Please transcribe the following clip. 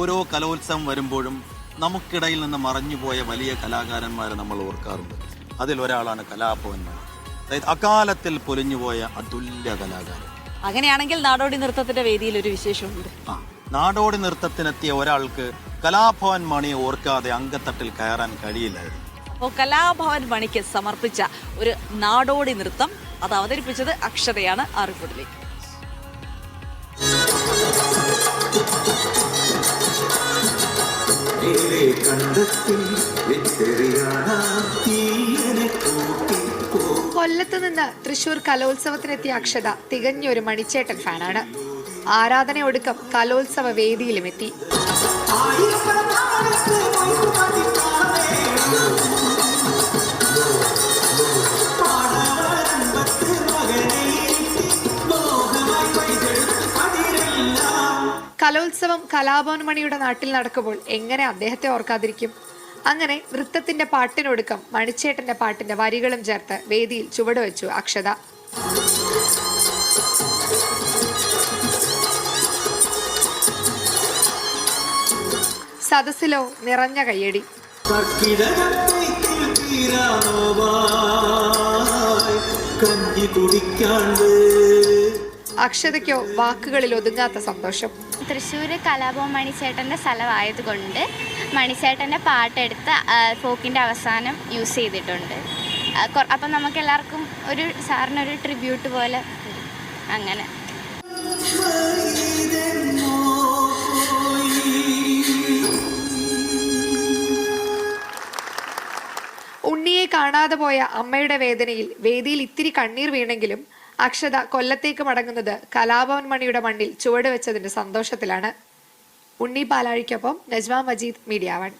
ഓരോ കലോത്സവം വരുമ്പോഴും നമുക്കിടയിൽ നിന്ന് മറഞ്ഞുപോയ വലിയ കലാകാരന്മാരെ നമ്മൾ ഓർക്കാറുണ്ട്. അതിലൊരാളാണ് കലാഭവൻ മണി. അതായത് അകാലത്തിൽ പൊലിഞ്ഞുപോയ അതുല്യ കലാകാരൻ. അങ്ങനെയാണെങ്കിൽ നാടോടി നൃത്തത്തിന്റെ വേദിയിൽ ഒരു വിശേഷമുണ്ട്. നാടോടി നൃത്തത്തിനെത്തിയ ഒരാൾക്ക് കലാഭവൻ മണിയെ ഓർക്കാതെ അങ്കത്തട്ടിൽ കയറാൻ കഴിയില്ലായിരുന്നു. അപ്പോൾ കലാഭവൻ മണിക്ക് സമർപ്പിച്ച ഒരു നാടോടി നൃത്തം അത് അവതരിപ്പിച്ചത് അക്ഷതയാണ്. ആ റിപ്പോർട്ടിലേക്ക്. കൊല്ലത്ത് നിന്ന് തൃശൂർ കലോത്സവത്തിനെത്തിയ അക്ഷത തികഞ്ഞൊരു മണിച്ചേട്ടൻ ഫാനാണ്. ആരാധനയൊടുക്കം കലോത്സവ വേദിയിലും എത്തി. കലോത്സവം കലാഭവൻ മണിയുടെ നാട്ടിൽ നടക്കുമ്പോൾ എങ്ങനെ അദ്ദേഹത്തെ ഓർക്കാതിരിക്കും? അങ്ങനെ നൃത്തത്തിന്റെ പാട്ടിനൊടുക്കം മണിച്ചേട്ടന്റെ പാട്ടിന്റെ വരികളും ചേർത്ത് വേദിയിൽ ചുവടുവെച്ചു അക്ഷത. സദസ്സിലോ നിറഞ്ഞ കയ്യടി. അക്ഷതയ്ക്കോ വാക്കുകളിൽ ഒതുങ്ങാത്ത സന്തോഷം. തൃശ്ശൂർ കലാഭവൻ മണിച്ചേട്ടൻ്റെ സ്ഥലമായതുകൊണ്ട് മണിച്ചേട്ടൻ്റെ പാട്ടെടുത്ത് ഫോക്കിൻ്റെ അവസാനം യൂസ് ചെയ്തിട്ടുണ്ട്. അപ്പം നമുക്ക് എല്ലാവർക്കും ഒരു സാറിനൊരു ട്രിബ്യൂട്ട് പോലെ അങ്ങനെ. ഉണ്ണിയെ കാണാതെ പോയ അമ്മയുടെ വേദനയിൽ വേദിയിൽ ഇത്തിരി കണ്ണീർ വീണെങ്കിലും അക്ഷത കൊല്ലത്തേക്ക് മടങ്ങുന്നത് കലാഭവൻ മണിയുടെ മണ്ണിൽ ചുവടുവെച്ചതിന്റെ സന്തോഷത്തിലാണ്. ഉണ്ണി പാലാഴിക്കൊപ്പം നജ്മ മജീദ്, മീഡിയ 1.